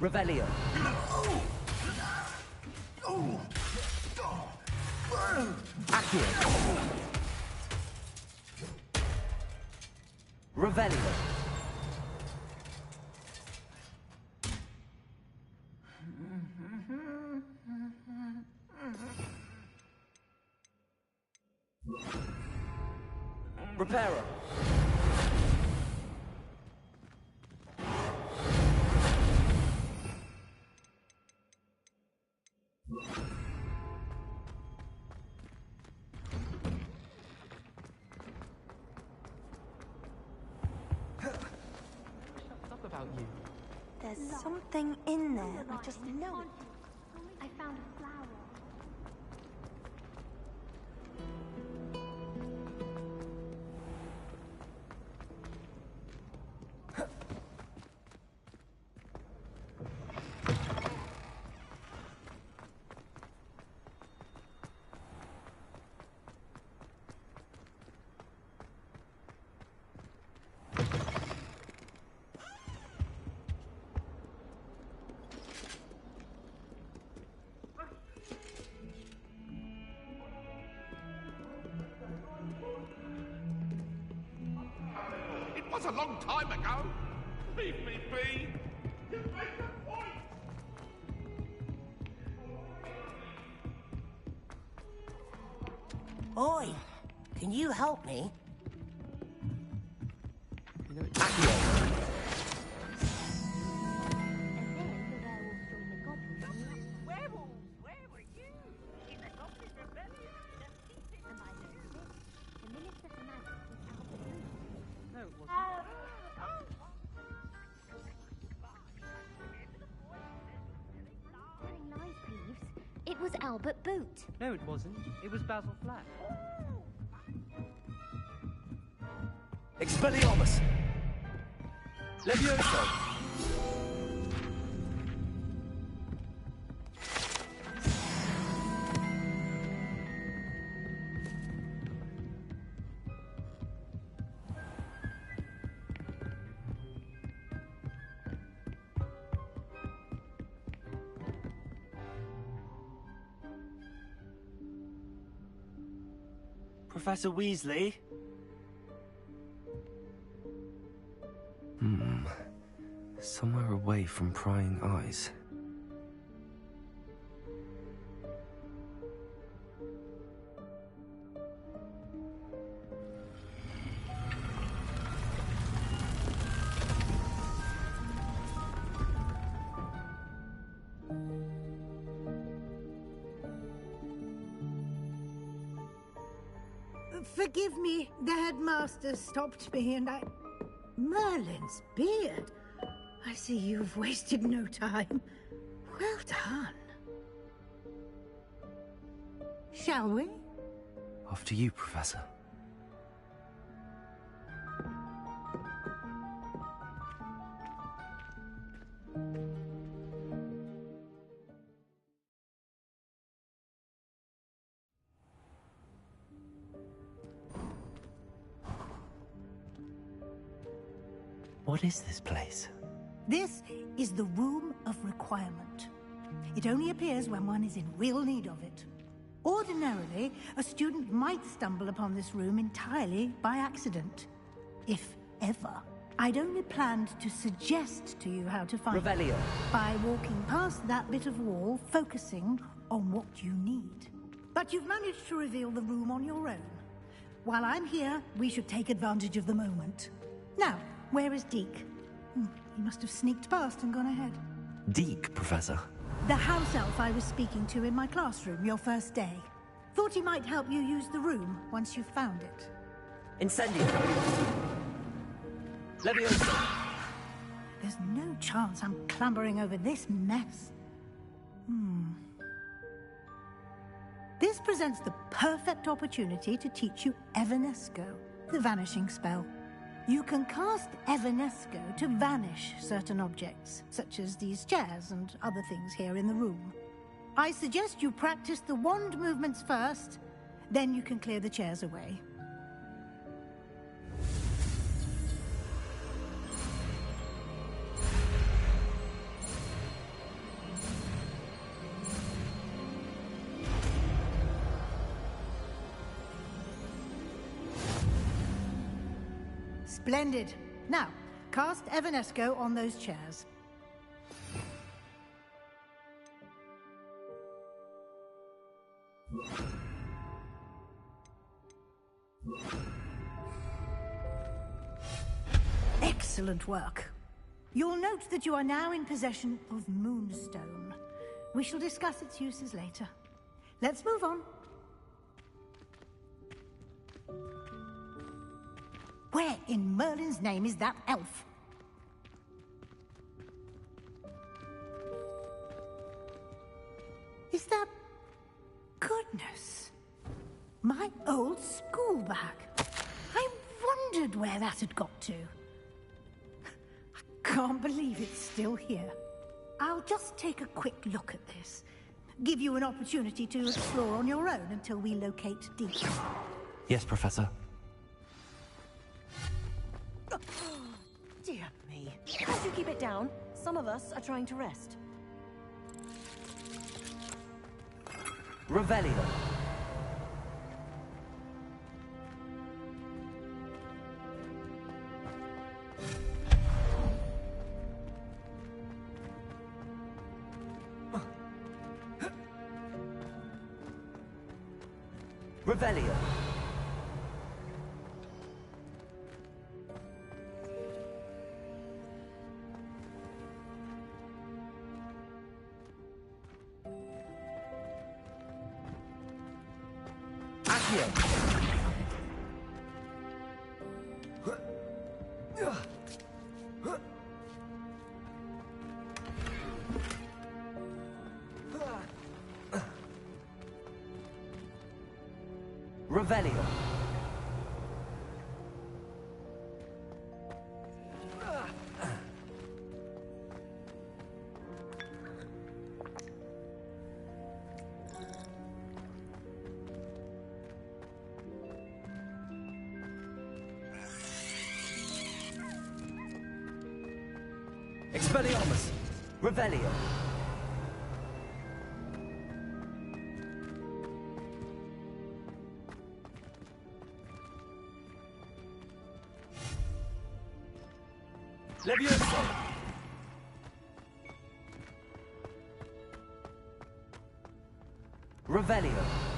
Revelio. Accio. Revelio. Reparo. There's something in there. I just know it. I found a flower. It was a long time ago. Leave me be. You make a point. Oi! Can you help me? It was Albert Boot. No, it wasn't. It was Basil Flack. Expelliarmus! Levioso! Professor Weasley? Somewhere away from prying eyes. Forgive me, the headmaster stopped me and I... Merlin's beard? I see you've wasted no time. Well done. Shall we? After you, Professor. What is this place? This is the Room of Requirement. It only appears when one is in real need of it. Ordinarily, a student might stumble upon this room entirely by accident. If ever. I'd only planned to suggest to you how to find Revelio. it by walking past that bit of wall, focusing on what you need. But you've managed to reveal the room on your own. While I'm here, we should take advantage of the moment. Now, where is Deke? He must have sneaked past and gone ahead. Deke, Professor. The house elf I was speaking to in my classroom your first day. Thought he might help you use the room once you've found it. Incendio. Levioso. There's no chance I'm clambering over this mess. This presents the perfect opportunity to teach you Evanesco, the vanishing spell. You can cast Evanesco to vanish certain objects, such as these chairs and other things here in the room. I suggest you practice the wand movements first, then you can clear the chairs away. Splendid. Now, cast Evanesco on those chairs. Excellent work. You'll note that you are now in possession of Moonstone. We shall discuss its uses later. Let's move on. Where in Merlin's name is that elf? Is that... Goodness. My old school bag. I wondered where that had got to. I can't believe it's still here. I'll just take a quick look at this. Give you an opportunity to explore on your own until we locate Deek. Yes, Professor. Dear me. Can't you keep it down? Some of us are trying to rest. Revelio. Revelio. Accio. Revelio. Expelliarmus. Revelio. Levioso. Revelio.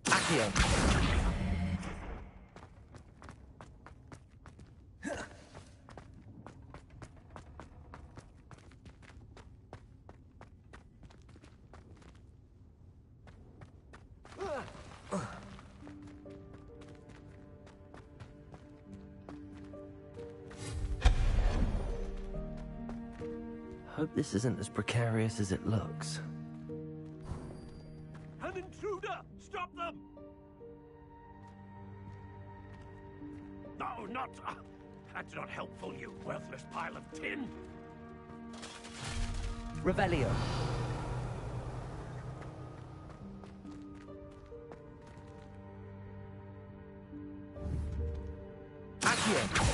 Accio. Hope this isn't as precarious as it looks. An intruder! Stop them! No, not... that's not helpful, you worthless pile of tin! Revelio. Accio.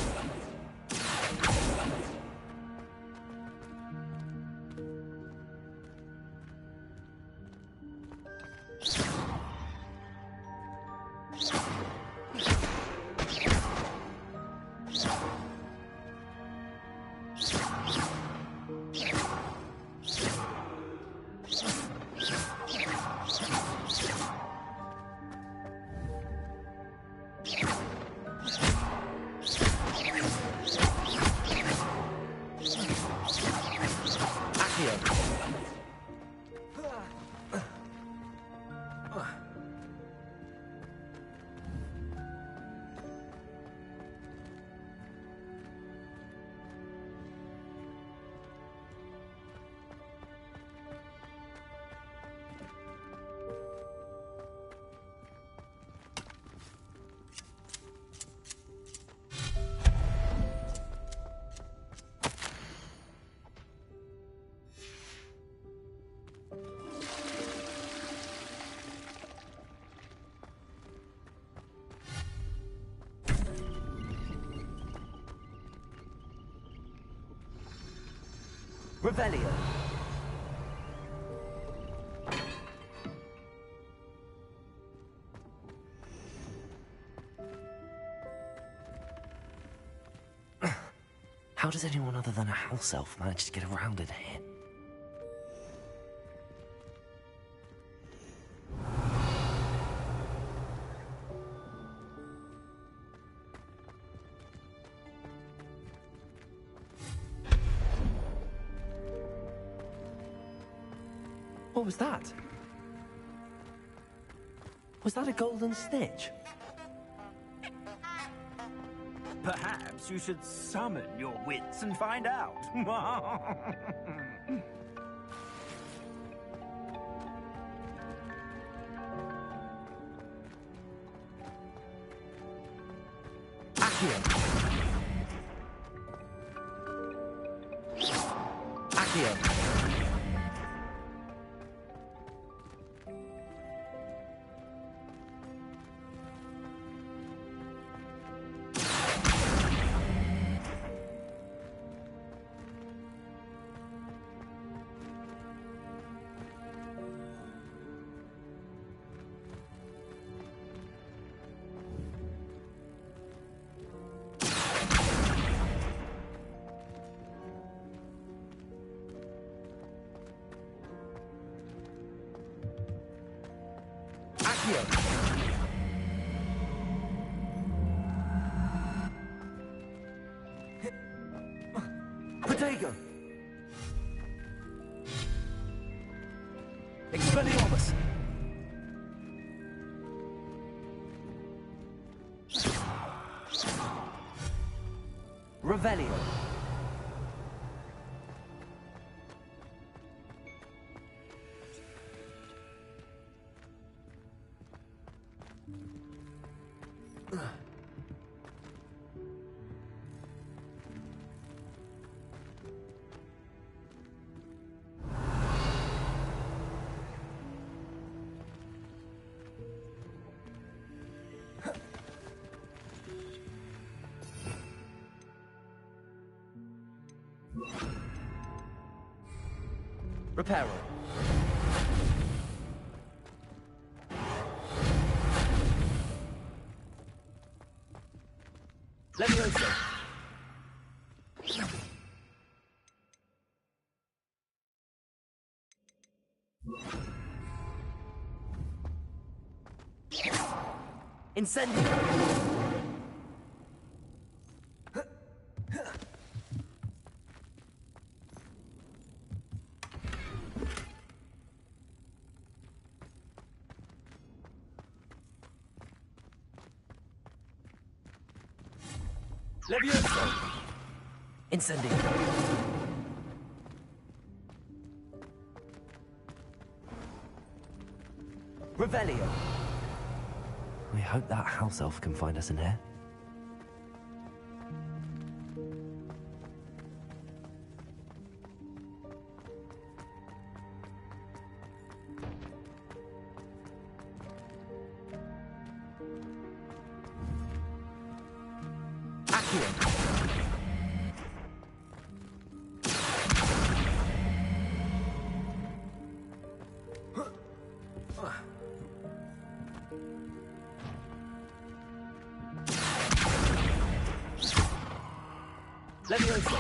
Revelio. How does anyone other than a house elf manage to get around in here? What was that? Was that a golden snitch? Perhaps you should summon your wits and find out. Accio. Accio. Protego. Expelliarmus. Revelio. Reparo. Levioso. Incendio. Levioso. Incendio. Revelio. We hope that house elf can find us in here. Levioso.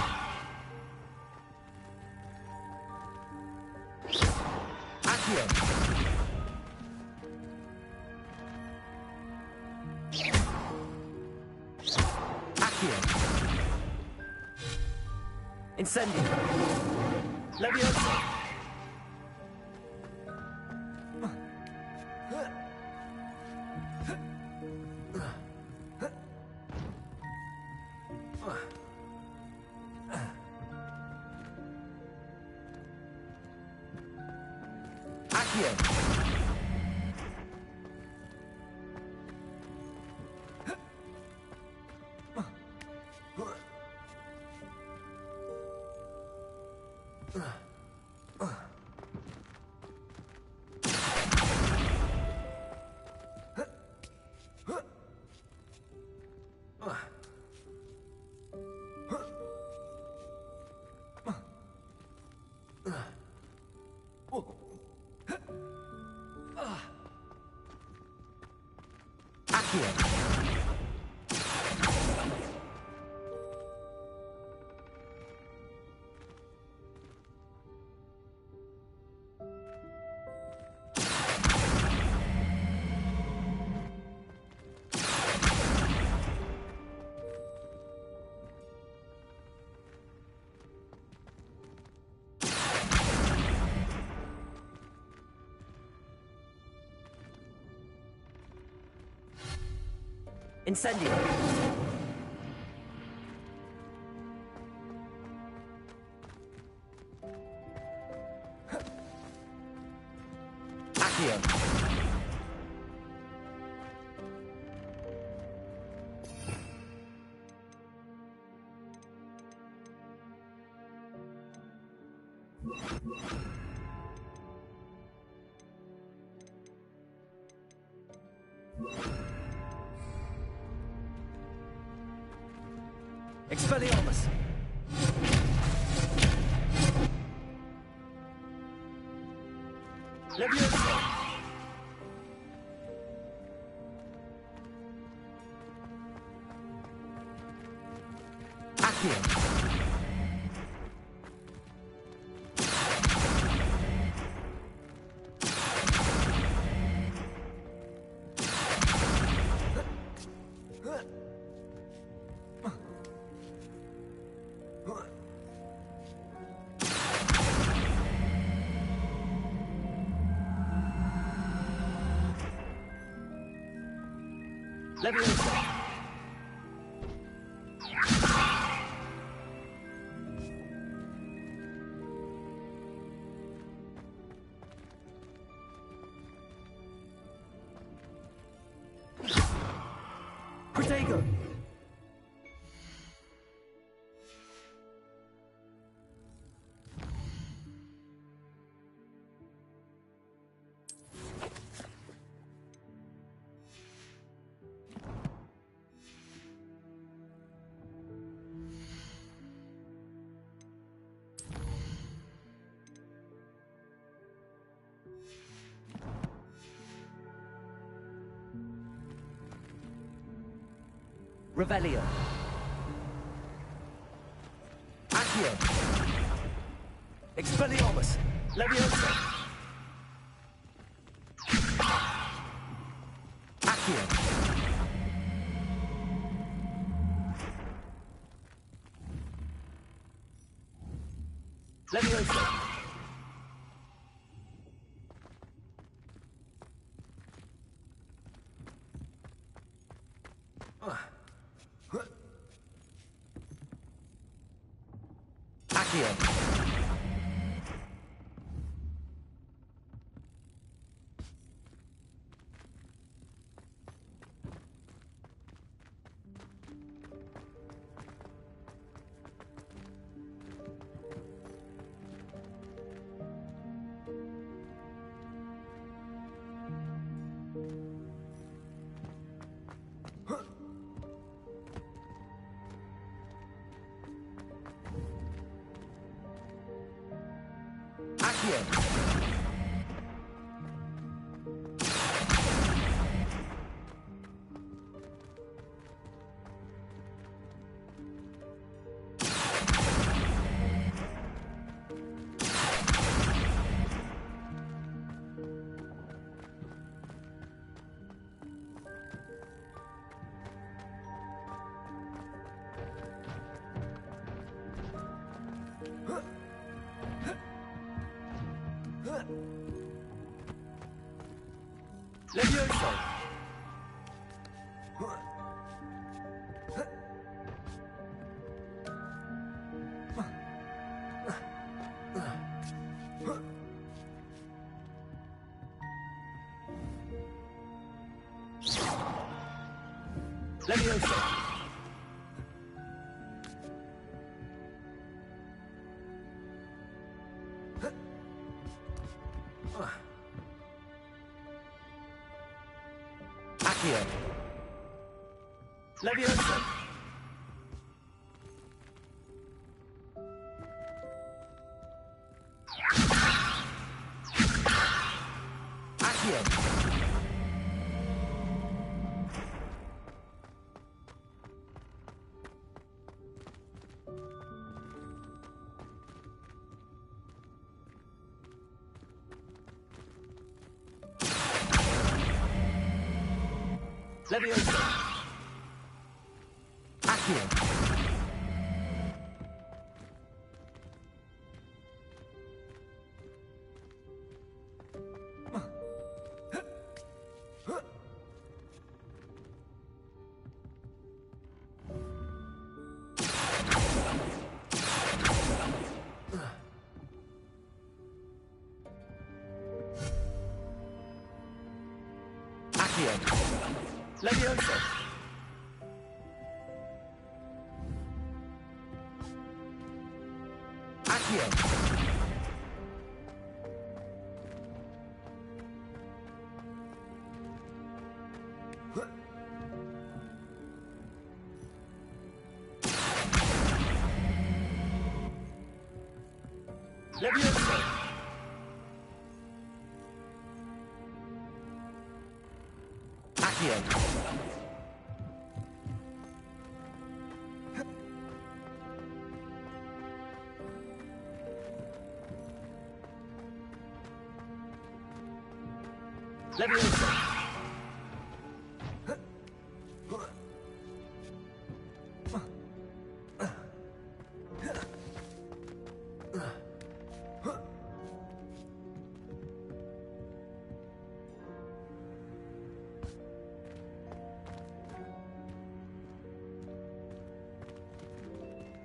Accio. Accio. Incendio. Levioso. Incendio. Accio. Expelliarmus. Leviosa. Accio. Leviosa. Protego. Revelio. Accio. Expelliarmus. Leviosa. Accio. Leviosa. Accio. Accio. Leviosa. Leviosa. Accio. Leviosa. Accio. Leviosa. Accio. Leviosa. Accio. Leviosa. Accio. Leviosa.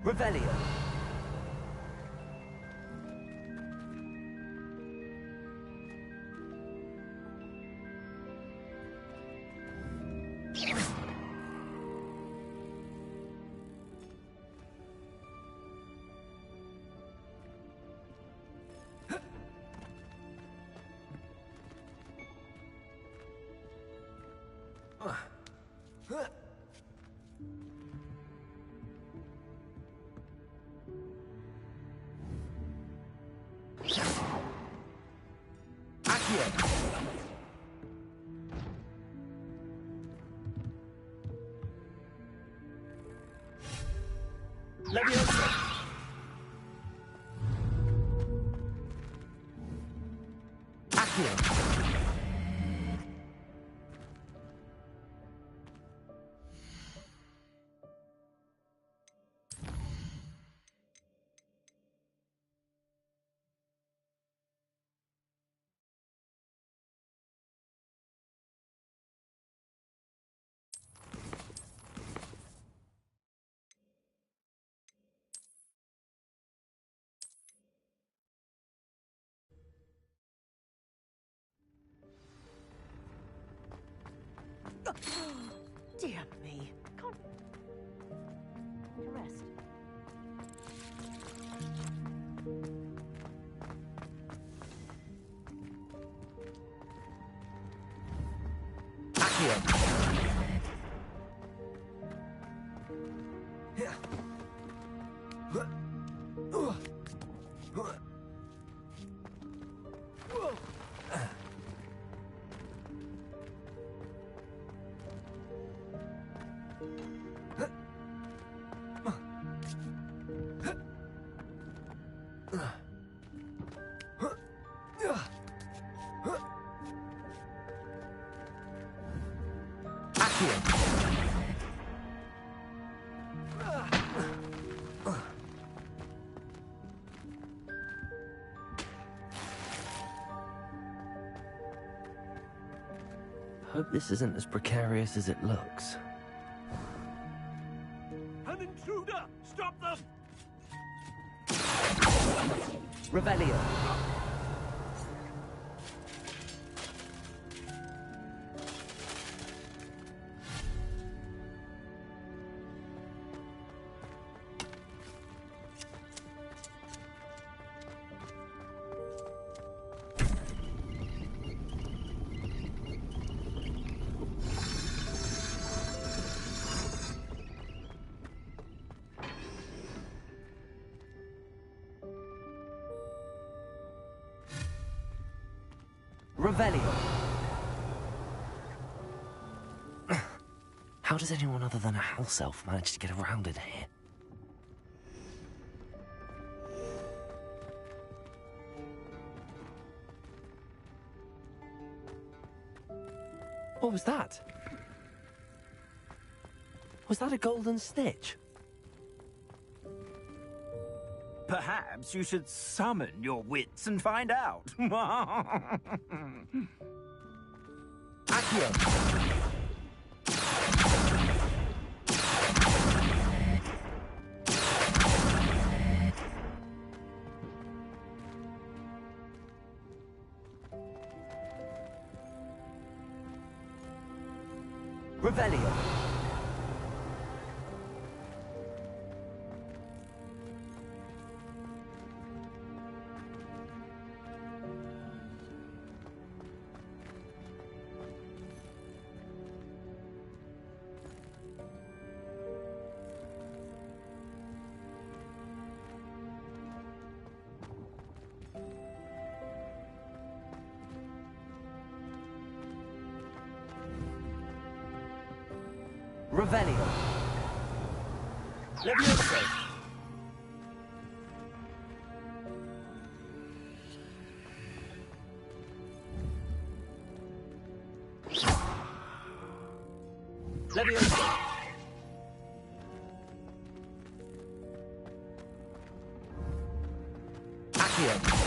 Revelio. Accio. Leviosa. Accio. Dear me. Can't rest. Accio. Hope this isn't as precarious as it looks. An intruder! Stop them! Revelio. Revelio. How does anyone other than a house elf manage to get around in here? What was that? Was that a golden snitch? Perhaps you should summon your wits and find out. Accio. Revelio. Revelio. Levioso. Levioso. Accio.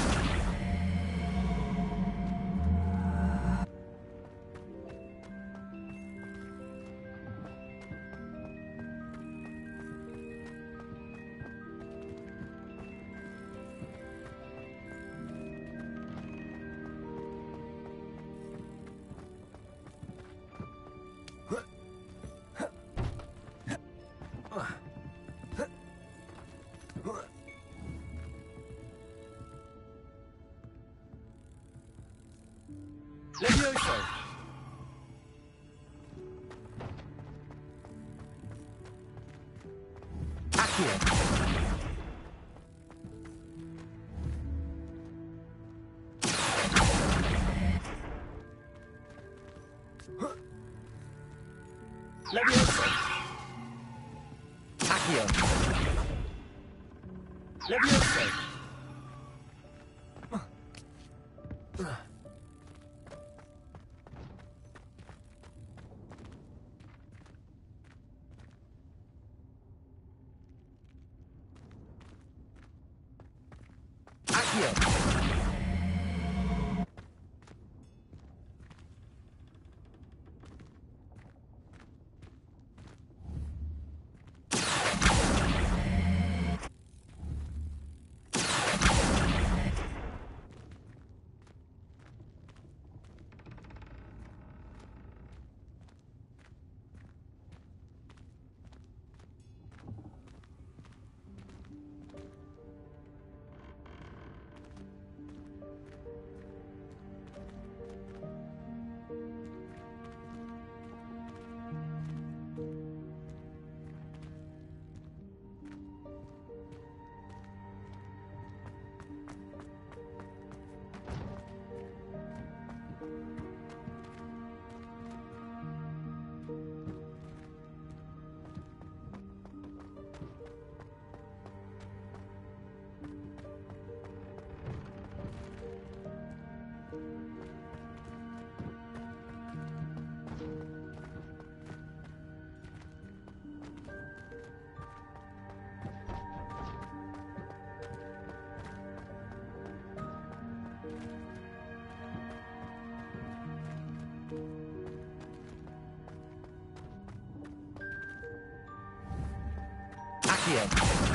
Levioso. Accio. Levioso. Accio. Levioso. Accio. Accio.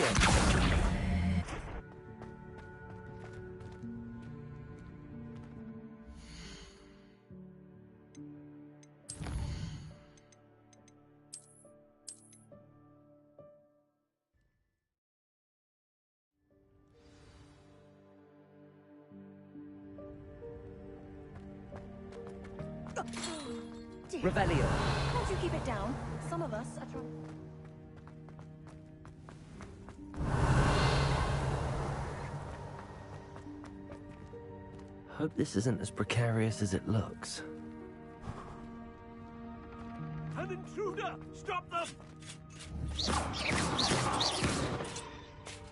Accio. Revelio. Can't you keep it down? Some of us are trying. Hope this isn't as precarious as it looks. An intruder! Stop them!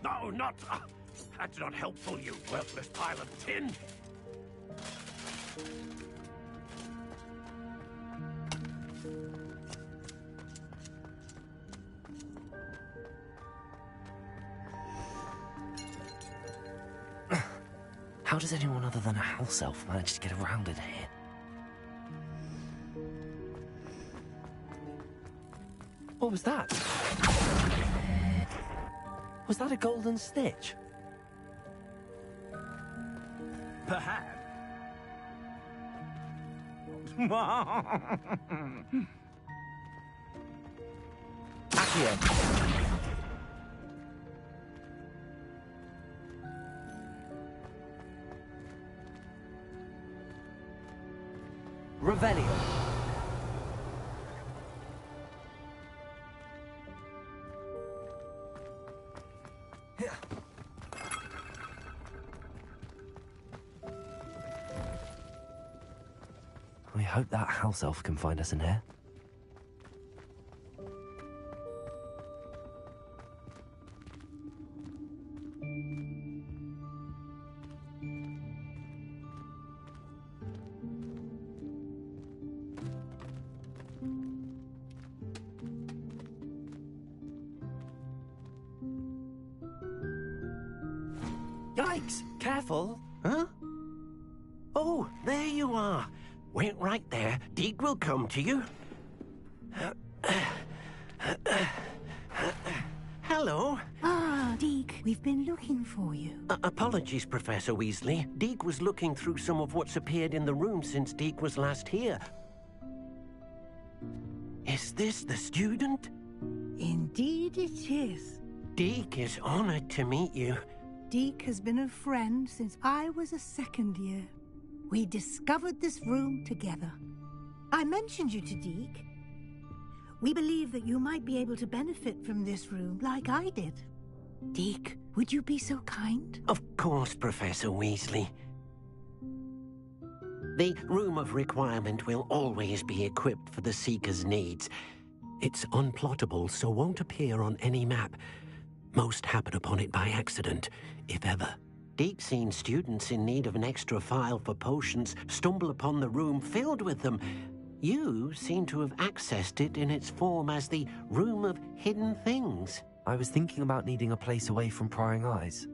No, not... that's not helpful, you worthless pile of tin! How does anyone other than a house elf manage to get around in here? What was that? Was that a golden stitch? Perhaps. Accio. Revelio. We hope that house elf can find us in here. Yikes! Careful! Huh? Oh, there you are. Wait right there. Deke will come to you. Hello. Ah, Deke, we've been looking for you. Apologies, Professor Weasley. Deke was looking through some of what's appeared in the room since Deke was last here. Is this the student? Indeed it is. Deke is honored to meet you. Deke has been a friend since I was a second year. We discovered this room together. I mentioned you to Deke. We believe that you might be able to benefit from this room like I did. Deke, would you be so kind? Of course, Professor Weasley. The Room of Requirement will always be equipped for the Seeker's needs. It's unplottable, so won't appear on any map. Most happen upon it by accident, if ever. Deke's seen students in need of an extra file for potions stumble upon the room filled with them. You seem to have accessed it in its form as the Room of Hidden Things. I was thinking about needing a place away from prying eyes.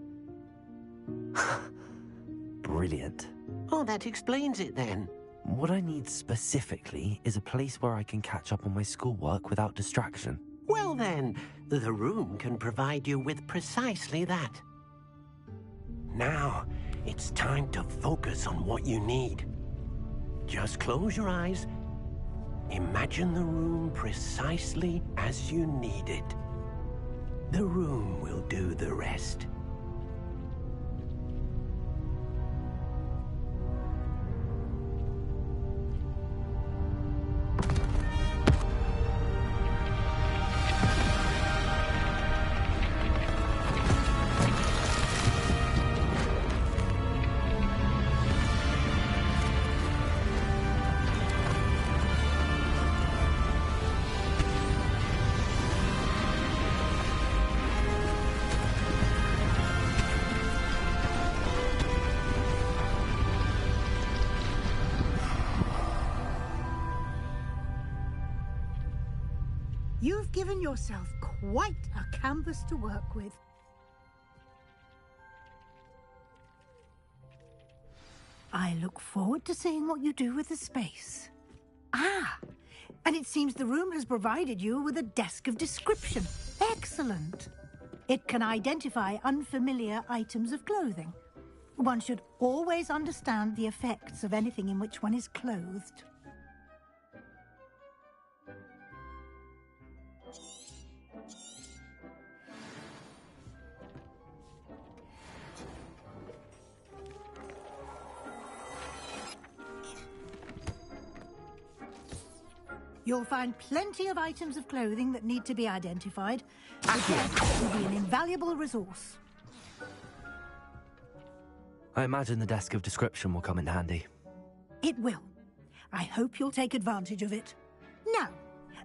Brilliant. Oh, that explains it then. What I need specifically is a place where I can catch up on my schoolwork without distraction. Well then, the room can provide you with precisely that. Now, it's time to focus on what you need. Just close your eyes. Imagine the room precisely as you need it. The room will do the rest. You've given yourself quite a canvas to work with. I look forward to seeing what you do with the space. Ah, and it seems the room has provided you with a desk of description. Excellent. It can identify unfamiliar items of clothing. One should always understand the effects of anything in which one is clothed. You'll find plenty of items of clothing that need to be identified. The desk will be an invaluable resource. I imagine the desk of description will come in handy. It will. I hope you'll take advantage of it. Now,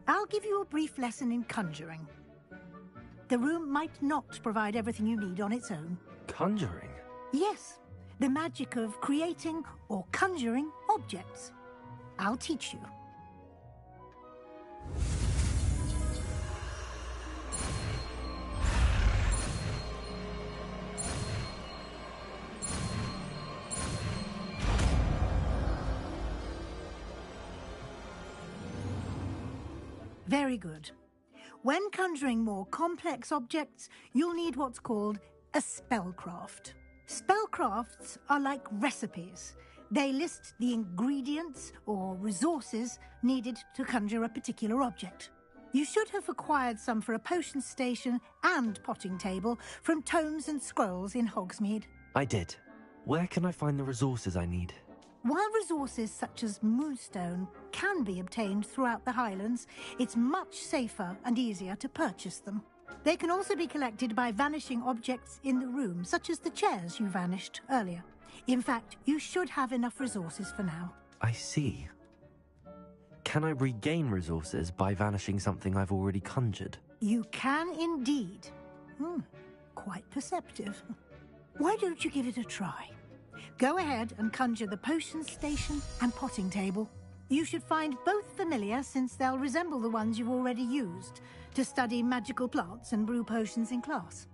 I'll give you a brief lesson in conjuring. The room might not provide everything you need on its own. Conjuring? Yes, the magic of creating or conjuring objects. I'll teach you. Very good. When conjuring more complex objects, you'll need what's called a spellcraft. Spellcrafts are like recipes. They list the ingredients or resources needed to conjure a particular object. You should have acquired some for a potion station and potting table from tomes and scrolls in Hogsmeade. I did. Where can I find the resources I need? While resources such as moonstone can be obtained throughout the Highlands, it's much safer and easier to purchase them. They can also be collected by vanishing objects in the room, such as the chairs you vanished earlier. In fact, you should have enough resources for now. I see. Can I regain resources by vanishing something I've already conjured? You can indeed. Quite perceptive. Why don't you give it a try? Go ahead and conjure the potion station and potting table. You should find both familiar, since they'll resemble the ones you've already used to study magical plants and brew potions in class.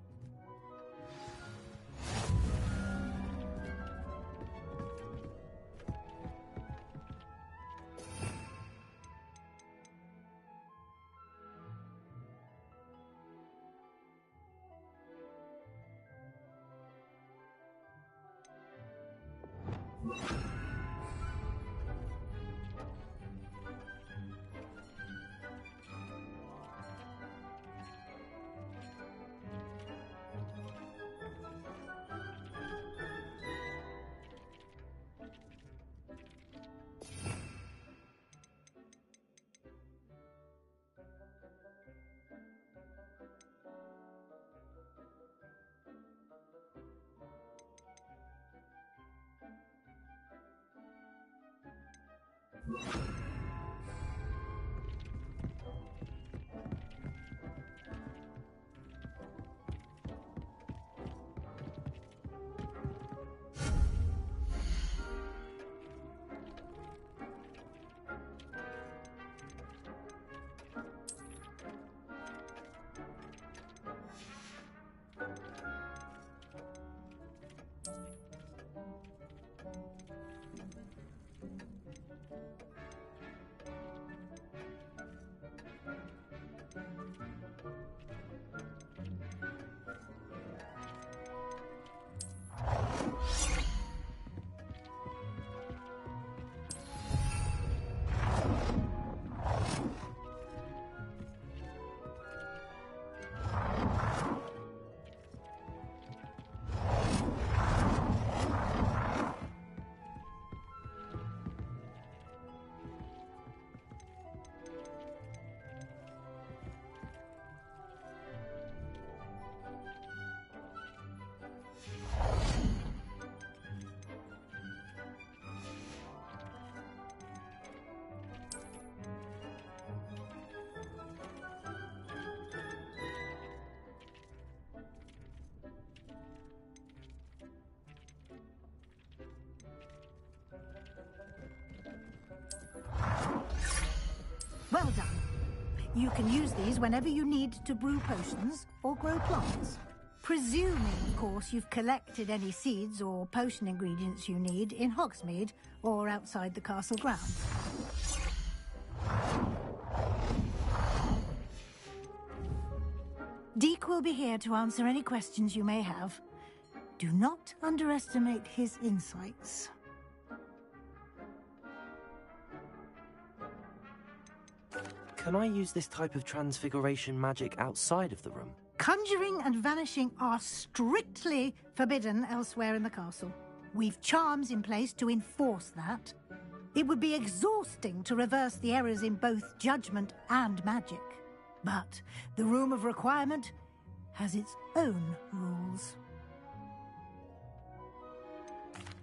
Well done. You can use these whenever you need to brew potions or grow plants. Presuming, of course, you've collected any seeds or potion ingredients you need in Hogsmeade or outside the castle grounds. Deke will be here to answer any questions you may have. Do not underestimate his insights. Can I use this type of transfiguration magic outside of the room? Conjuring and vanishing are strictly forbidden elsewhere in the castle. We've charms in place to enforce that. It would be exhausting to reverse the errors in both judgment and magic. But the Room of Requirement has its own rules.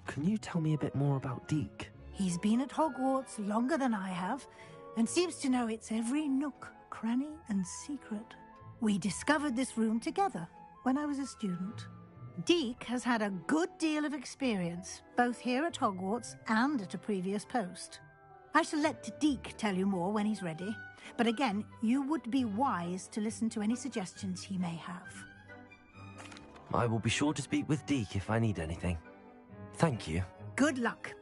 Can you tell me a bit more about Deke? He's been at Hogwarts longer than I have, and seems to know its every nook, cranny, and secret. We discovered this room together when I was a student. Deke has had a good deal of experience, both here at Hogwarts and at a previous post. I shall let Deke tell you more when he's ready, but again, you would be wise to listen to any suggestions he may have. I will be sure to speak with Deke if I need anything. Thank you. Good luck.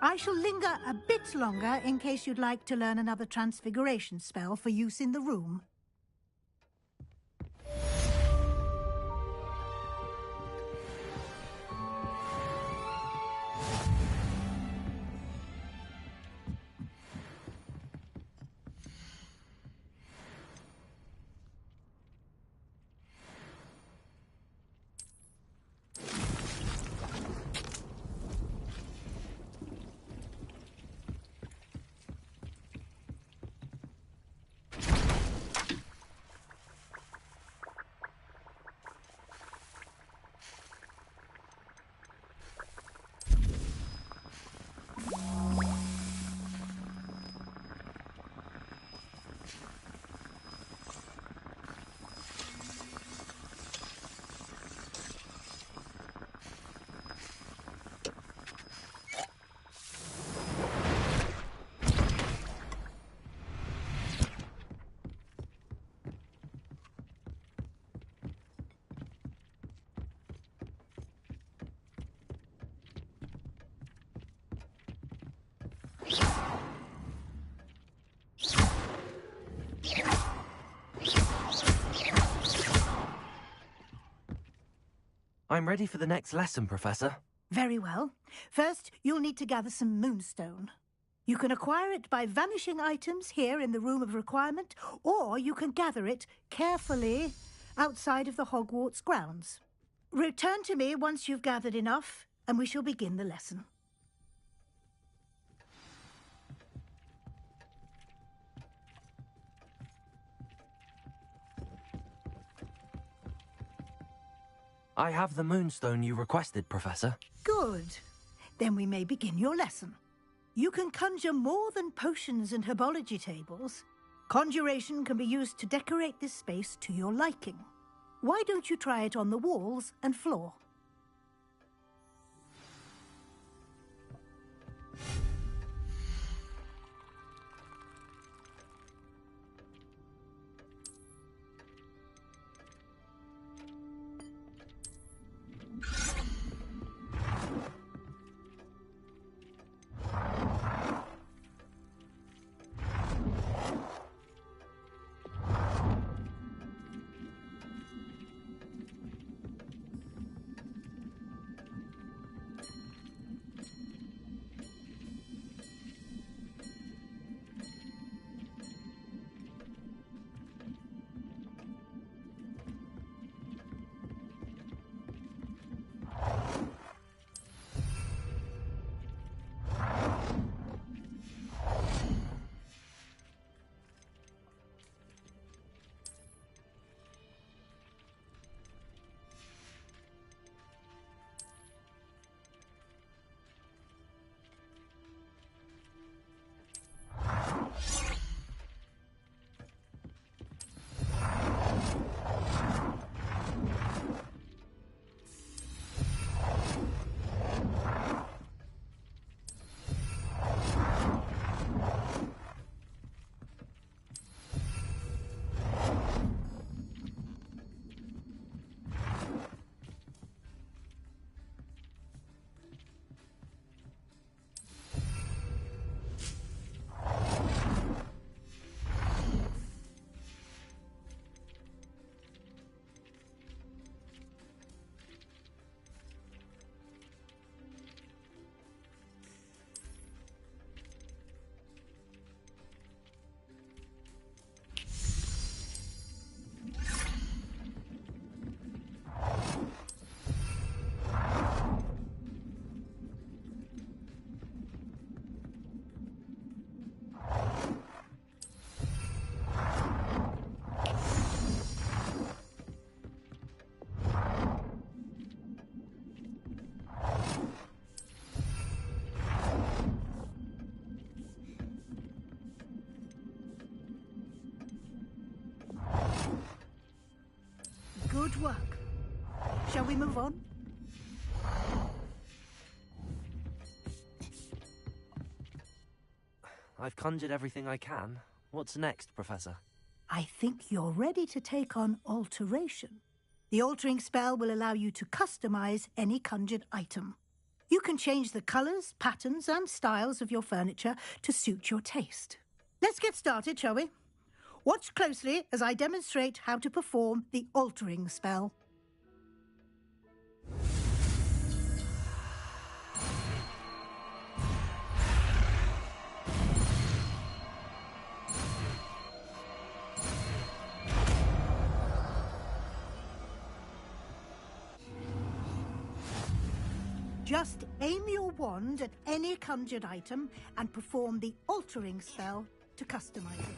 I shall linger a bit longer in case you'd like to learn another transfiguration spell for use in the room. I'm ready for the next lesson, Professor. Very well. First, you'll need to gather some moonstone. You can acquire it by vanishing items here in the Room of Requirement, or you can gather it carefully outside of the Hogwarts grounds. Return to me once you've gathered enough, and we shall begin the lesson. I have the moonstone you requested, Professor. Good. Then we may begin your lesson. You can conjure more than potions and herbology tables. Conjuration can be used to decorate this space to your liking. Why don't you try it on the walls and floor? Shall we move on? I've conjured everything I can. What's next, Professor? I think you're ready to take on alteration. The altering spell will allow you to customize any conjured item. You can change the colors, patterns, and styles of your furniture to suit your taste. Let's get started, shall we? Watch closely as I demonstrate how to perform the altering spell. Just aim your wand at any conjured item and perform the altering spell to customize it.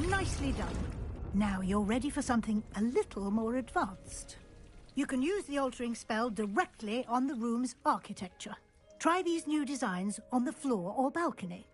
Nicely done. Now you're ready for something a little more advanced. You can use the altering spell directly on the room's architecture. Try these new designs on the floor or balcony.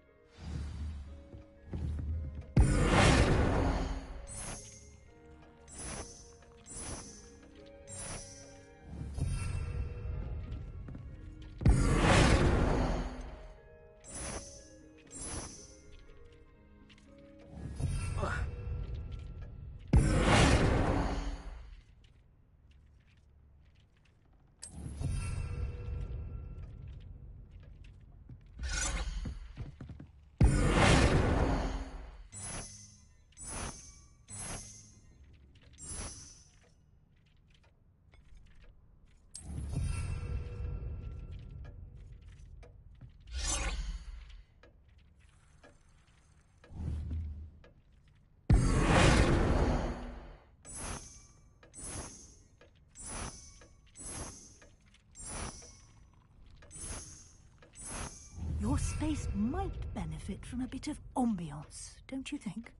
Your space might benefit from a bit of ambiance, don't you think?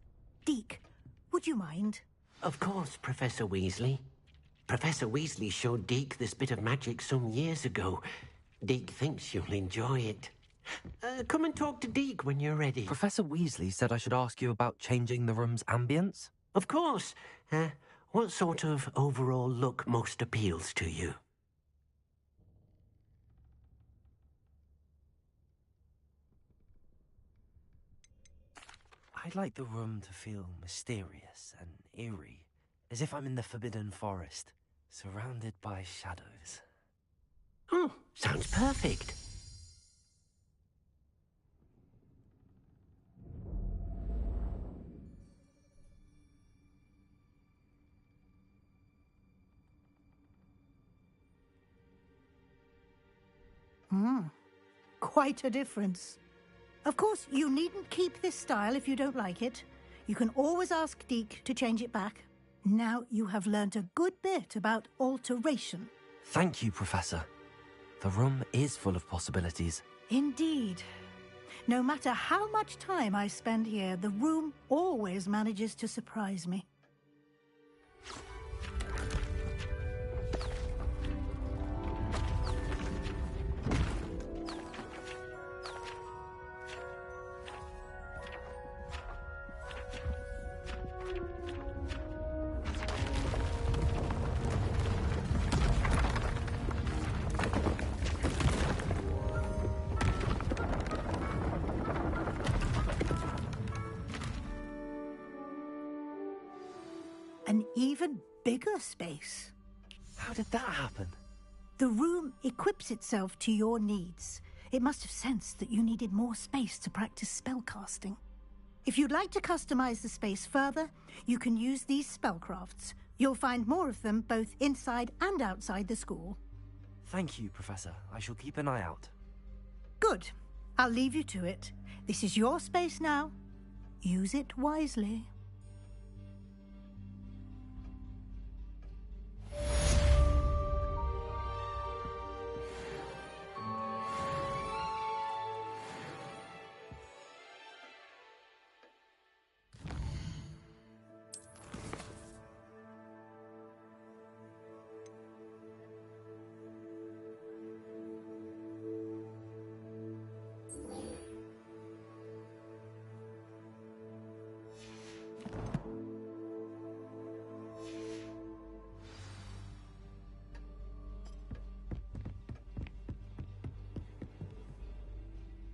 Deke, would you mind? Of course, Professor Weasley. Professor Weasley showed Deke this bit of magic some years ago. Deke thinks you'll enjoy it. Come and talk to Deke when you're ready. Professor Weasley said I should ask you about changing the room's ambience. Of course. What sort of overall look most appeals to you? I'd like the room to feel mysterious and eerie, as if I'm in the Forbidden Forest. surrounded by shadows. Oh, sounds perfect. Quite a difference. Of course, you needn't keep this style if you don't like it. You can always ask Deke to change it back. Now you have learnt a good bit about alteration. Thank you, Professor. The room is full of possibilities. Indeed. No matter how much time I spend here, the room always manages to surprise me. An even bigger space. How did that happen? The room equips itself to your needs. It must have sensed that you needed more space to practice spellcasting. If you'd like to customize the space further, you can use these spellcrafts. You'll find more of them both inside and outside the school. Thank you, Professor. I shall keep an eye out. Good. I'll leave you to it. This is your space now. Use it wisely.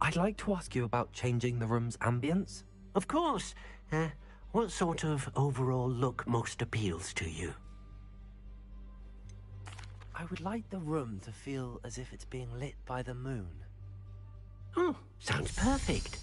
I'd like to ask you about changing the room's ambience. Of course. What sort of overall look most appeals to you? I would like the room to feel as if it's being lit by the moon. Oh, sounds perfect.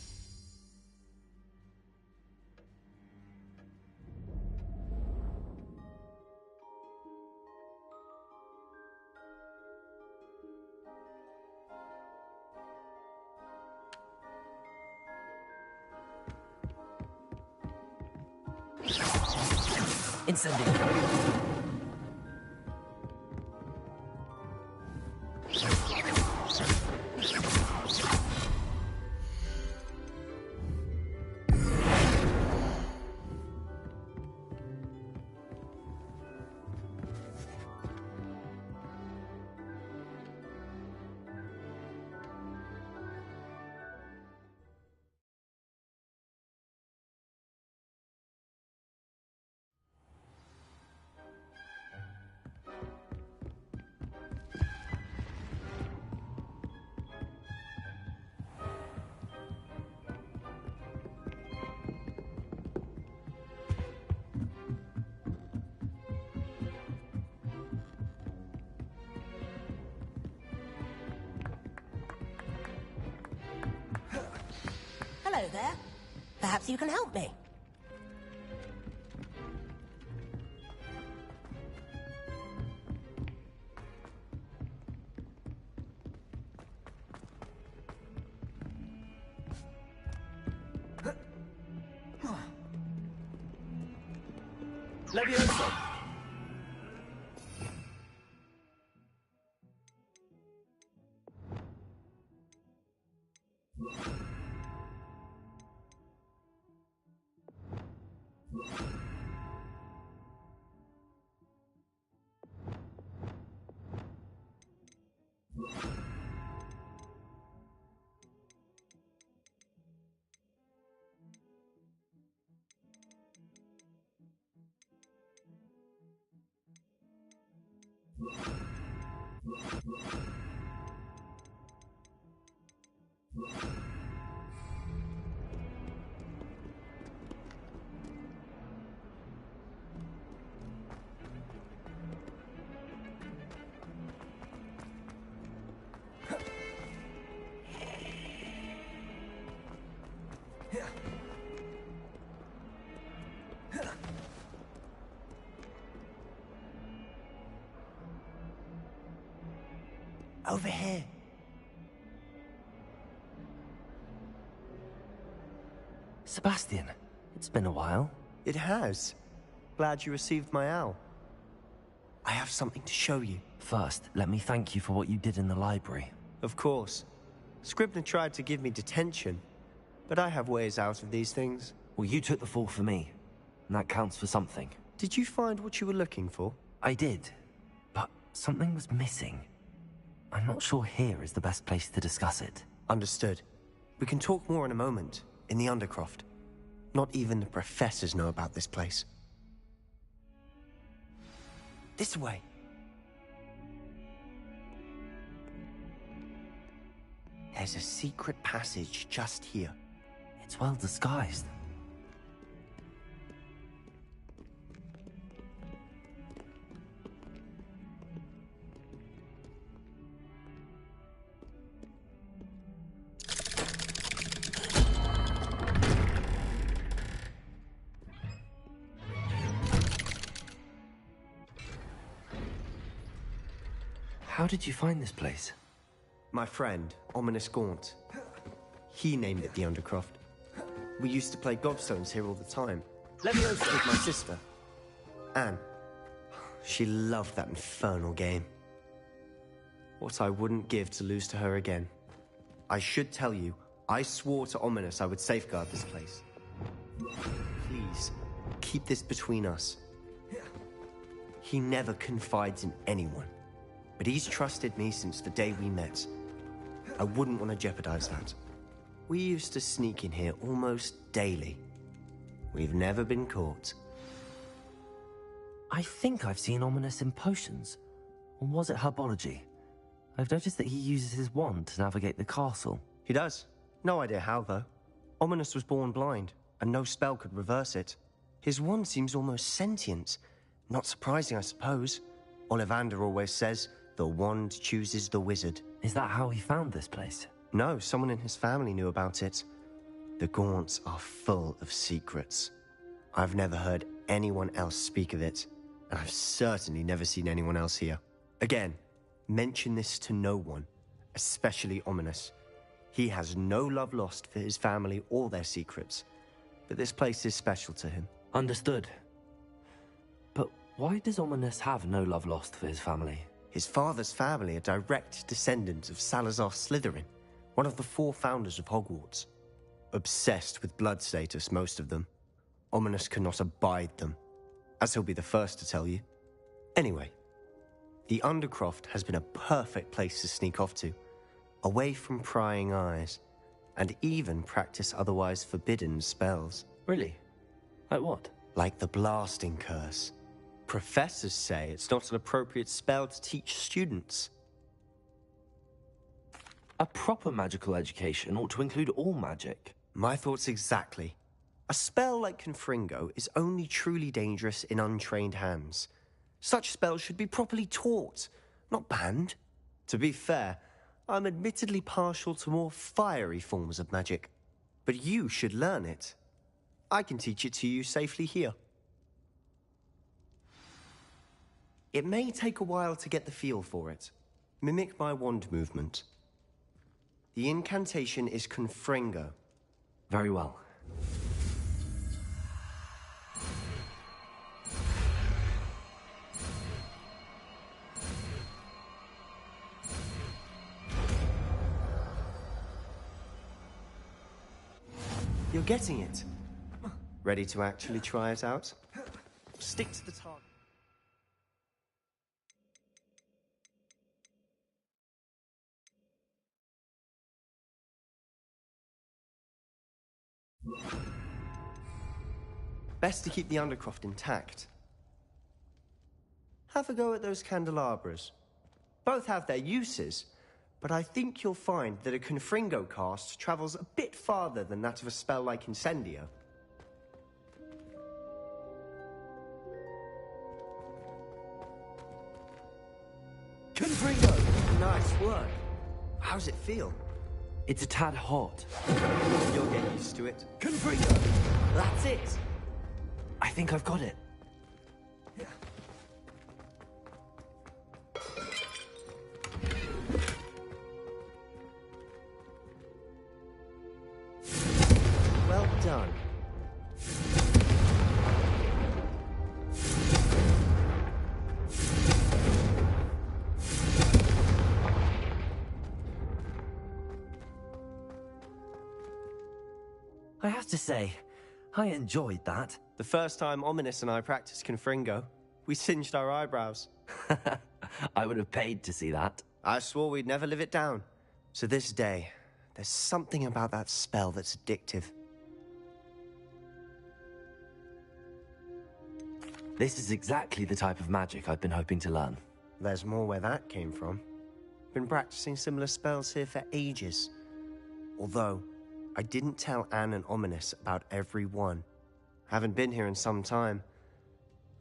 Incendiary. Hello there. Perhaps you can help me. Levioso. Over here. Sebastian, it's been a while. It has. Glad you received my owl. I have something to show you. First, let me thank you for what you did in the library. Of course. Scribner tried to give me detention, but I have ways out of these things. Well, you took the fall for me, and that counts for something. Did you find what you were looking for? I did, but something was missing. I'm not sure here is the best place to discuss it. Understood. We can talk more in a moment, in the Undercroft. Not even the professors know about this place. This way. There's a secret passage just here. It's well disguised. How did you find this place? My friend, Ominous Gaunt. He named it the Undercroft. We used to play gobstones here all the time. Leviosa with my sister, Anne. She loved that infernal game. What I wouldn't give to lose to her again. I should tell you, I swore to Ominous I would safeguard this place. Please, keep this between us. He never confides in anyone, but he's trusted me since the day we met. I wouldn't want to jeopardize that. We used to sneak in here almost daily. We've never been caught. I think I've seen Ominous in potions. Or was it herbology? I've noticed that he uses his wand to navigate the castle. He does. No idea how, though. Ominous was born blind, and no spell could reverse it. His wand seems almost sentient. Not surprising, I suppose. Ollivander always says, the wand chooses the wizard. Is that how he found this place? No, someone in his family knew about it. The Gaunts are full of secrets. I've never heard anyone else speak of it, and I've certainly never seen anyone else here. Again, mention this to no one, especially Ominous. He has no love lost for his family or their secrets, but this place is special to him. Understood. But why does Ominous have no love lost for his family? His father's family are direct descendants of Salazar Slytherin, one of the 4 founders of Hogwarts. Obsessed with blood status, most of them. Ominous cannot abide them, as he'll be the first to tell you. Anyway, the Undercroft has been a perfect place to sneak off to, away from prying eyes, and even practice otherwise forbidden spells. Really? Like what? Like the blasting curse. Professors say it's not an appropriate spell to teach students. A proper magical education ought to include all magic. My thoughts exactly. A spell like Confringo is only truly dangerous in untrained hands. Such spells should be properly taught, not banned. To be fair, I'm admittedly partial to more fiery forms of magic. But you should learn it. I can teach it to you safely here. It may take a while to get the feel for it. Mimic my wand movement. The incantation is Confringo. Very well. You're getting it. Ready to actually try it out? Stick to the target. Best to keep the Undercroft intact. Have a go at those candelabras. Both have their uses, but I think you'll find that a Confringo cast travels a bit farther than that of a spell like Incendio. Confringo! Nice work. How's it feel? It's a tad hot. You'll get used to it. Confringo! That's it! I think I've got it. to say, I enjoyed that. The first time Ominous and I practiced Confringo, we singed our eyebrows. I would have paid to see that. I swore we'd never live it down. So this day, there's something about that spell that's addictive. This is exactly the type of magic I've been hoping to learn. There's more where that came from. Been practicing similar spells here for ages. Although, I didn't tell Anne and Ominous about every one. Haven't been here in some time.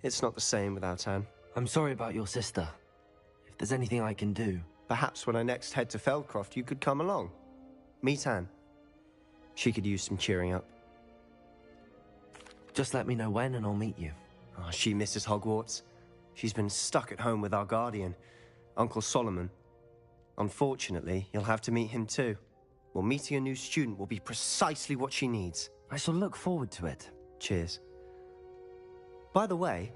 It's not the same without Anne. I'm sorry about your sister. If there's anything I can do... Perhaps when I next head to Feldcroft, you could come along. Meet Anne. She could use some cheering up. Just let me know when and I'll meet you. Oh, she misses Hogwarts. She's been stuck at home with our guardian, Uncle Solomon. Unfortunately, you'll have to meet him too. Well, meeting a new student will be precisely what she needs. I shall look forward to it. Cheers. By the way,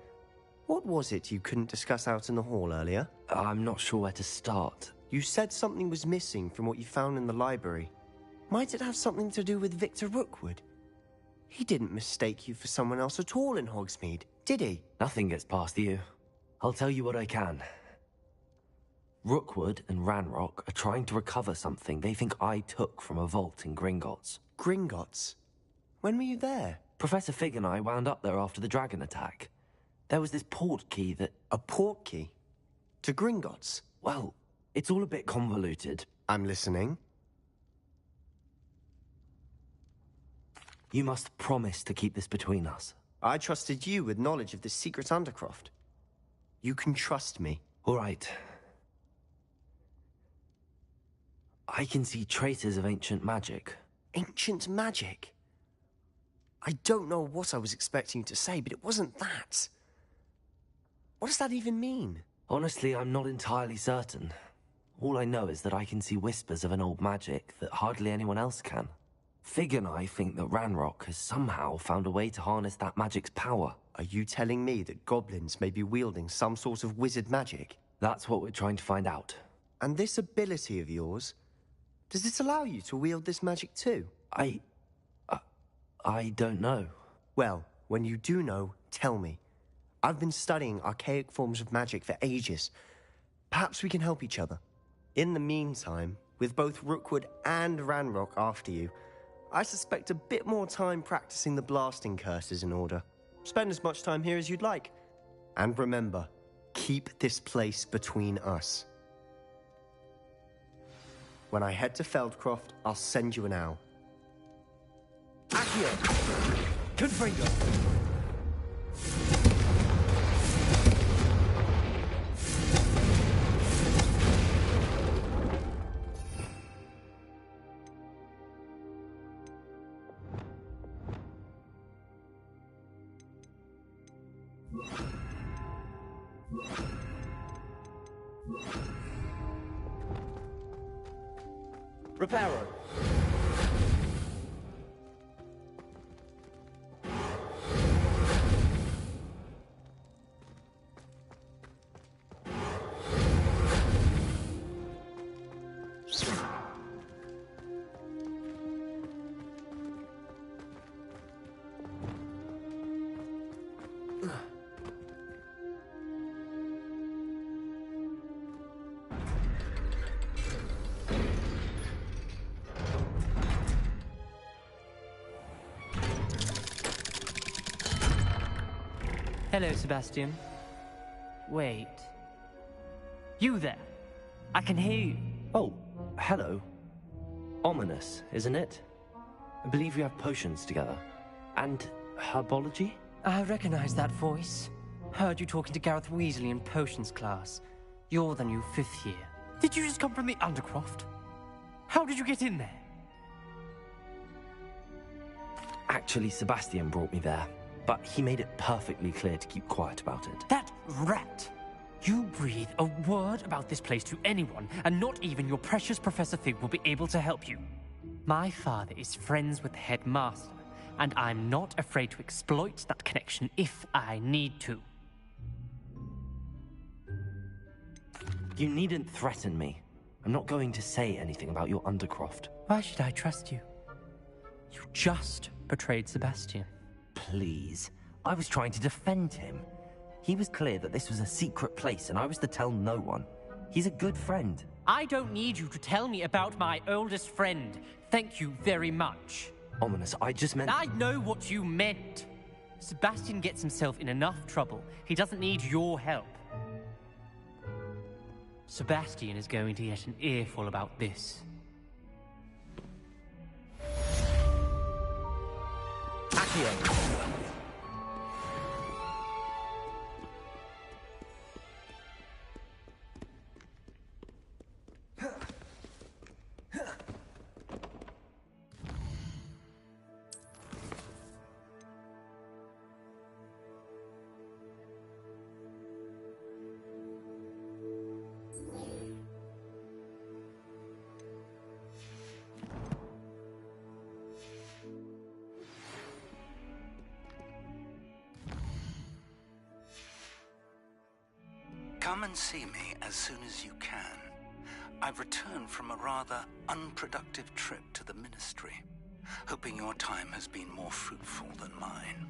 what was it you couldn't discuss out in the hall earlier? I'm not sure where to start. You said something was missing from what you found in the library. Might it have something to do with Victor Rookwood? He didn't mistake you for someone else at all in Hogsmeade, did he? Nothing gets past you. I'll tell you what I can. Rookwood and Ranrock are trying to recover something they think I took from a vault in Gringotts. Gringotts? When were you there? Professor Fig and I wound up there after the dragon attack. There was this port key that... A port key? To Gringotts? Well, it's all a bit convoluted. I'm listening. You must promise to keep this between us. I trusted you with knowledge of this secret Undercroft. You can trust me. All right. I can see traces of ancient magic. Ancient magic? I don't know what I was expecting you to say, but it wasn't that. What does that even mean? Honestly, I'm not entirely certain. All I know is that I can see whispers of an old magic that hardly anyone else can. Fig and I think that Ranrock has somehow found a way to harness that magic's power. Are you telling me that goblins may be wielding some sort of wizard magic? That's what we're trying to find out. And this ability of yours, does it allow you to wield this magic too? I don't know. Well, when you do know, tell me. I've been studying archaic forms of magic for ages. Perhaps we can help each other. In the meantime, with both Rookwood and Ranrock after you, I suspect a bit more time practicing the blasting curse is in order. Spend as much time here as you'd like. And remember, keep this place between us. When I head to Feldcroft, I'll send you an owl. Accio! Confringo! Reparo. Hello, Sebastian. Wait. You there? I can hear you. Oh, hello. Ominous, isn't it? I believe we have potions together. And herbology? I recognize that voice. Heard you talking to Gareth Weasley in potions class. You're the new 5th year. Did you just come from the Undercroft? How did you get in there? Actually, Sebastian brought me there. But he made it perfectly clear to keep quiet about it. That rat! You breathe a word about this place to anyone, and not even your precious Professor Fig will be able to help you. My father is friends with the headmaster, and I'm not afraid to exploit that connection if I need to. You needn't threaten me. I'm not going to say anything about your Undercroft. Why should I trust you? You just betrayed Sebastian. Please. I was trying to defend him. He was clear that this was a secret place and I was to tell no one. He's a good friend. I don't need you to tell me about my oldest friend. Thank you very much. Ominous, I just meant... I know what you meant. Sebastian gets himself in enough trouble. He doesn't need your help. Sebastian is going to get an earful about this. Accio. Come and see me as soon as you can. I've returned from a rather unproductive trip to the Ministry, hoping your time has been more fruitful than mine.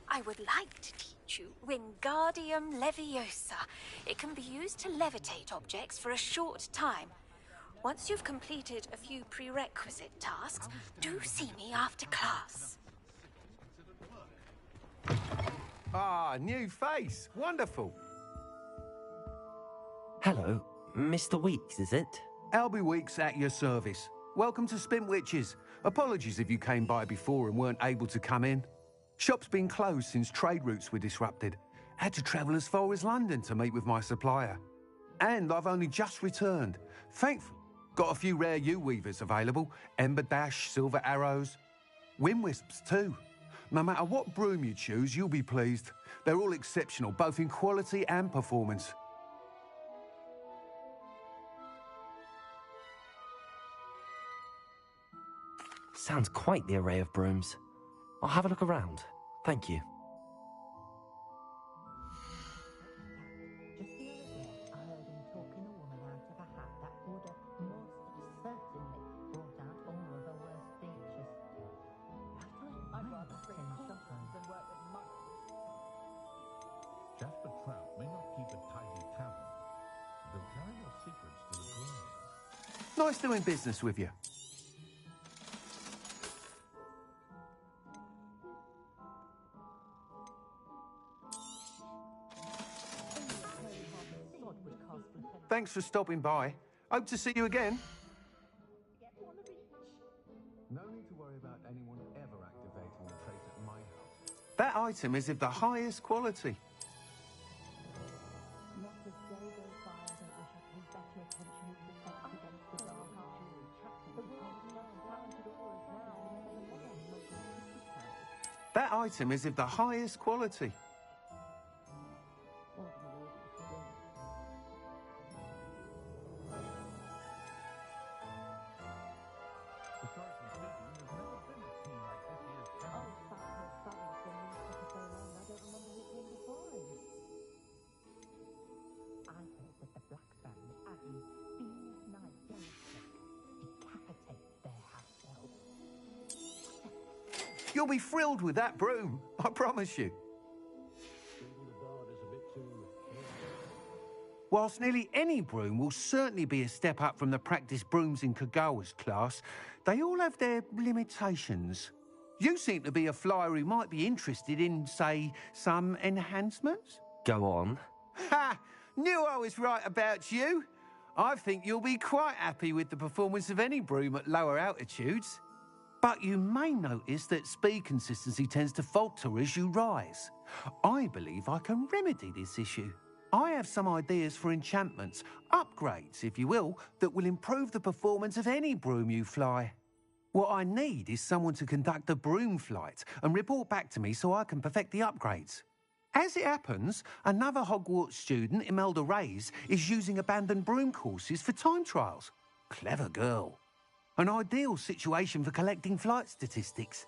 I would like to teach you Wingardium Leviosa. It can be used to levitate objects for a short time. Once you've completed a few prerequisite tasks, do see me after class. Ah, new face. Wonderful. Hello, Mr. Weeks, is it? Albie Weeks at your service. Welcome to Spintwitches. Apologies if you came by before and weren't able to come in. Shop's been closed since trade routes were disrupted. Had to travel as far as London to meet with my supplier. And I've only just returned. Thankfully, got a few rare yew-weavers available. Ember Dash, Silver Arrows. Wind Wisps too. No matter what broom you choose, you'll be pleased. They're all exceptional, both in quality and performance. Sounds quite the array of brooms. I'll have a look around. Thank you. Jasper Trout may not keep a tidy tavern. They'll carry your secrets to the grave. Nice doing business with you. Thanks for stopping by. Hope to see you again. No need to worry about anyone ever activating the trace at my house. That item is of the highest quality. That item is of the highest quality. You'll be thrilled with that broom, I promise you. Whilst nearly any broom will certainly be a step up from the practice brooms in Kagawa's class, they all have their limitations. You seem to be a flyer who might be interested in, say, some enhancements? Go on. Ha! Knew I was right about you. I think you'll be quite happy with the performance of any broom at lower altitudes. But you may notice that speed consistency tends to falter as you rise. I believe I can remedy this issue. I have some ideas for enchantments, upgrades, if you will, that will improve the performance of any broom you fly. What I need is someone to conduct a broom flight and report back to me so I can perfect the upgrades. As it happens, another Hogwarts student, Imelda Reyes, is using abandoned broom courses for time trials. Clever girl. An ideal situation for collecting flight statistics.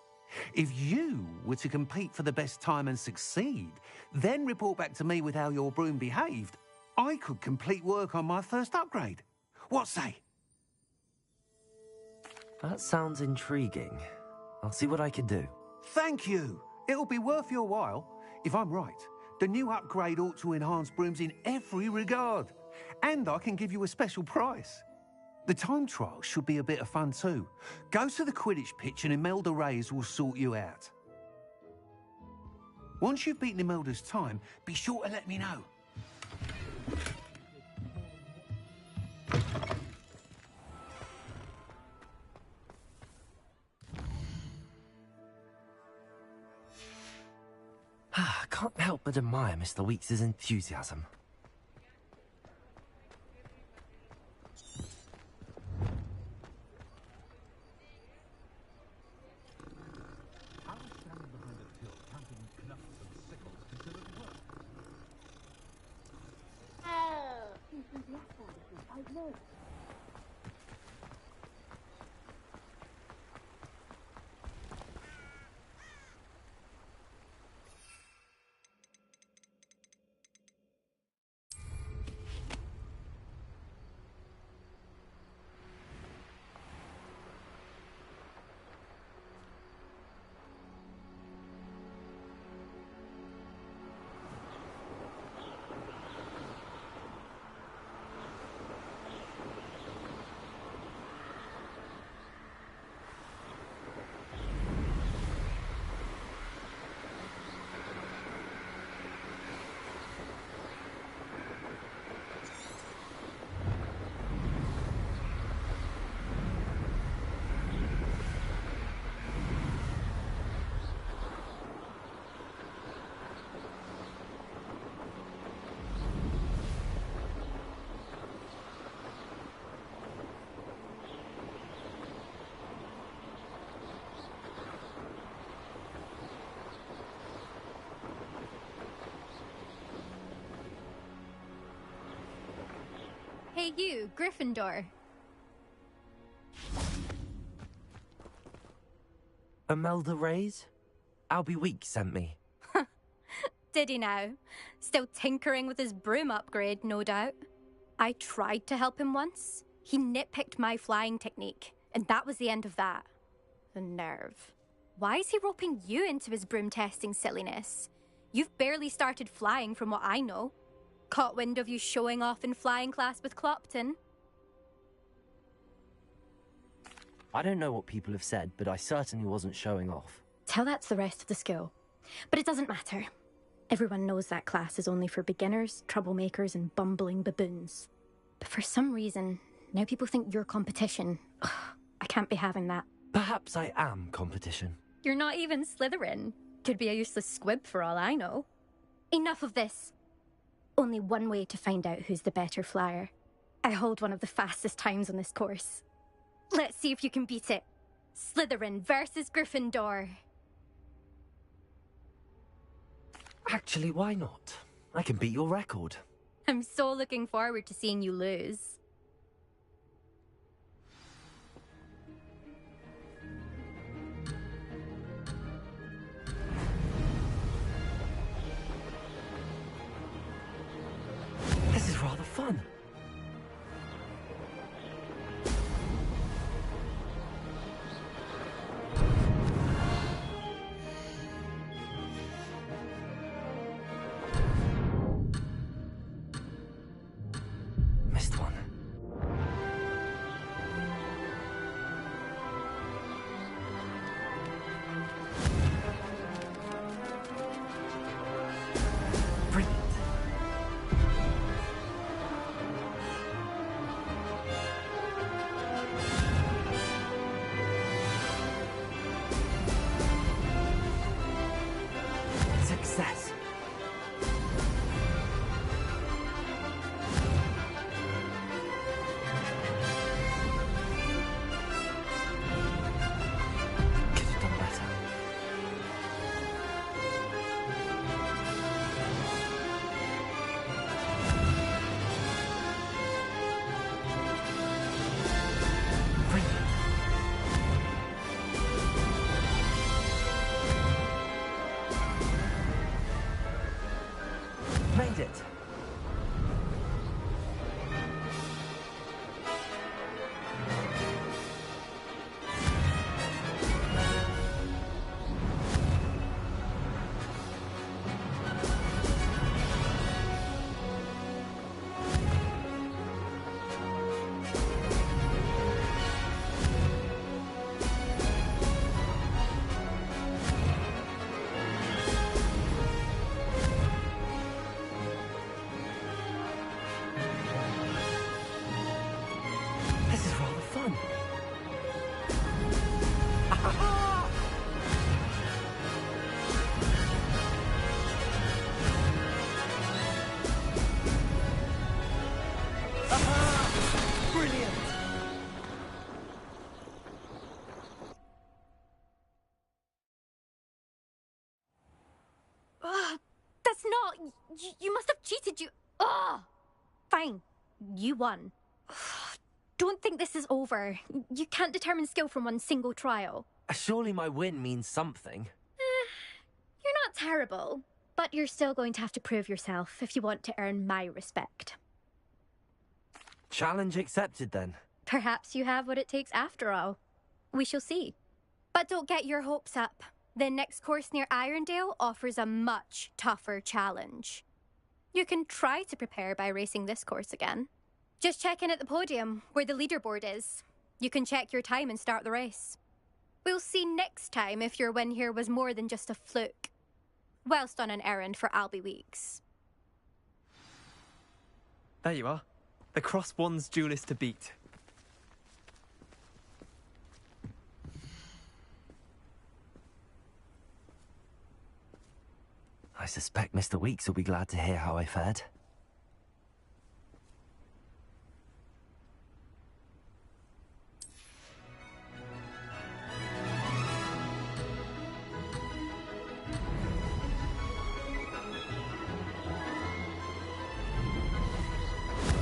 If you were to compete for the best time and succeed, then report back to me with how your broom behaved, I could complete work on my first upgrade. What say? That sounds intriguing. I'll see what I can do. Thank you. It'll be worth your while. If I'm right, the new upgrade ought to enhance brooms in every regard. And I can give you a special price. The time trial should be a bit of fun too. Go to the Quidditch pitch and Imelda Reyes will sort you out. Once you've beaten Imelda's time, be sure to let me know. I can't help but admire Mr. Weeks' enthusiasm. Hey you, Gryffindor. Imelda Reyes? Albie Weeks sent me. Did he now? Still tinkering with his broom upgrade, no doubt. I tried to help him once. He nitpicked my flying technique, and that was the end of that. The nerve. Why is he roping you into his broom testing silliness? You've barely started flying from what I know. Caught wind of you showing off in flying class with Clopton. I don't know what people have said, but I certainly wasn't showing off. Tell that to the rest of the school. But it doesn't matter. Everyone knows that class is only for beginners, troublemakers, and bumbling baboons. But for some reason, now people think you're competition. Ugh, I can't be having that. Perhaps I am competition. You're not even Slytherin. Could be a useless squib for all I know. Enough of this. Only one way to find out who's the better flyer. I hold one of the fastest times on this course. Let's see if you can beat it. Slytherin versus Gryffindor. Actually, why not? I can beat your record. I'm so looking forward to seeing you lose. This is rather fun. Missed one. Brilliant. Brilliant! That's not... You must have cheated, you... Ugh! Fine. You won. Don't think this is over. You can't determine skill from one single trial. Surely my win means something. You're not terrible, but you're still going to have to prove yourself if you want to earn my respect. Challenge accepted, then. Perhaps you have what it takes after all. We shall see. But don't get your hopes up. The next course near Irondale offers a much tougher challenge. You can try to prepare by racing this course again. Just check in at the podium, where the leaderboard is. You can check your time and start the race. We'll see next time if your win here was more than just a fluke. Whilst on an errand for Albie Weeks. There you are. The Cross Wands duelist to beat. I suspect Mr. Weeks will be glad to hear how I fared.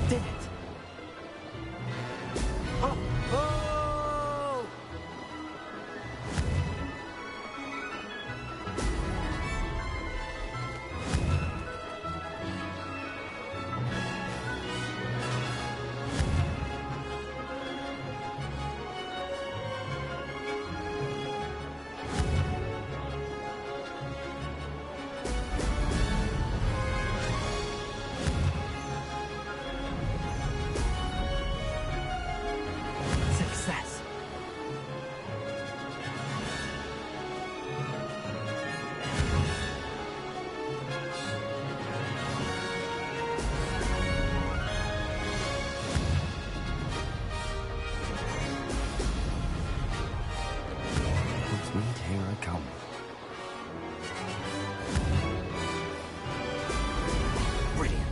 Did it! Oh! Oh! Success! Woodsmead, here I come. Brilliant.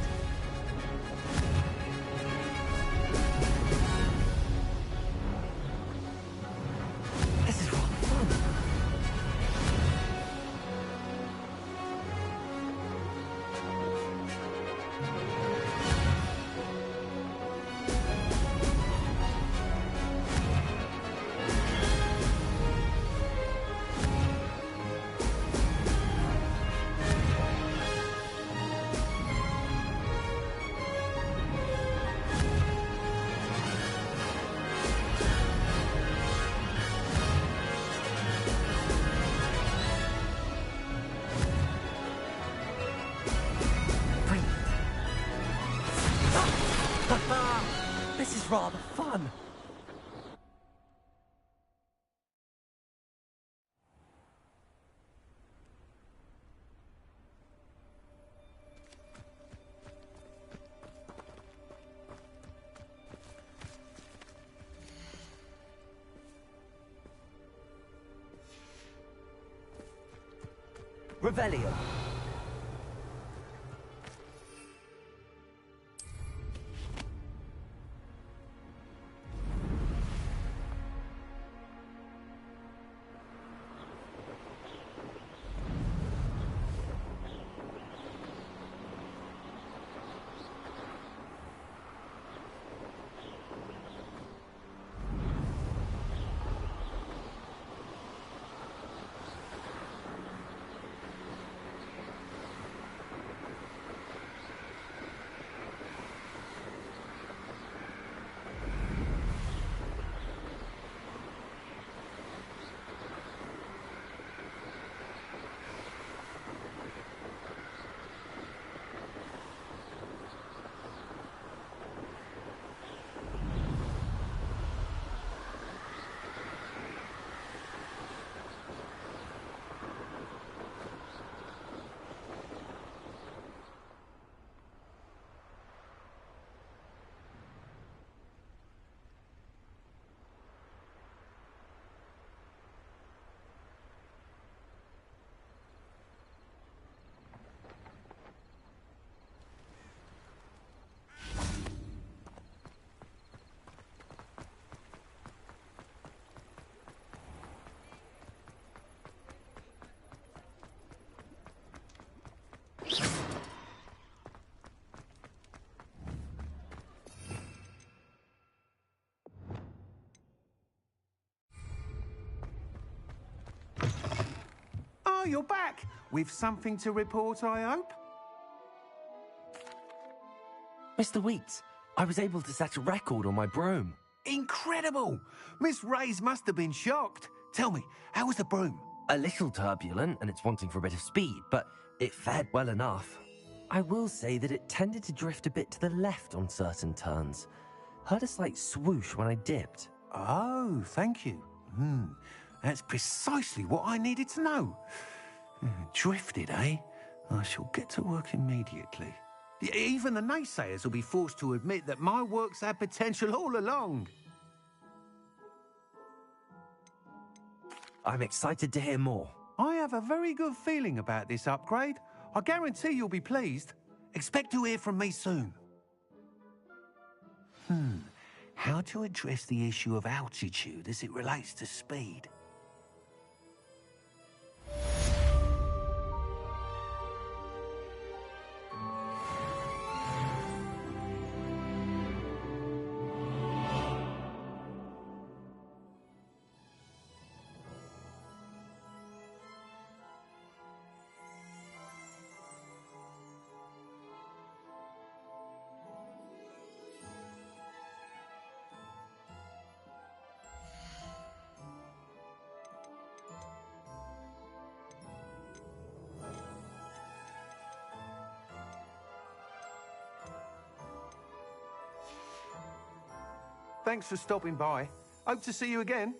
This is rather fun. This is rather fun. Revelio. Oh, you're back! With something to report, I hope? Mr. Wheats, I was able to set a record on my broom. Incredible! Miss Ray's must have been shocked. Tell me, how was the broom? A little turbulent, and it's wanting for a bit of speed, but it fared well enough. I will say that it tended to drift a bit to the left on certain turns. Heard a slight swoosh when I dipped. Oh, thank you. That's precisely what I needed to know. Drifted, eh? I shall get to work immediately. Even the naysayers will be forced to admit that my work's had potential all along. I'm excited to hear more. I have a very good feeling about this upgrade. I guarantee you'll be pleased. Expect to hear from me soon. How to address the issue of altitude as it relates to speed? Thanks for stopping by. Hope to see you again.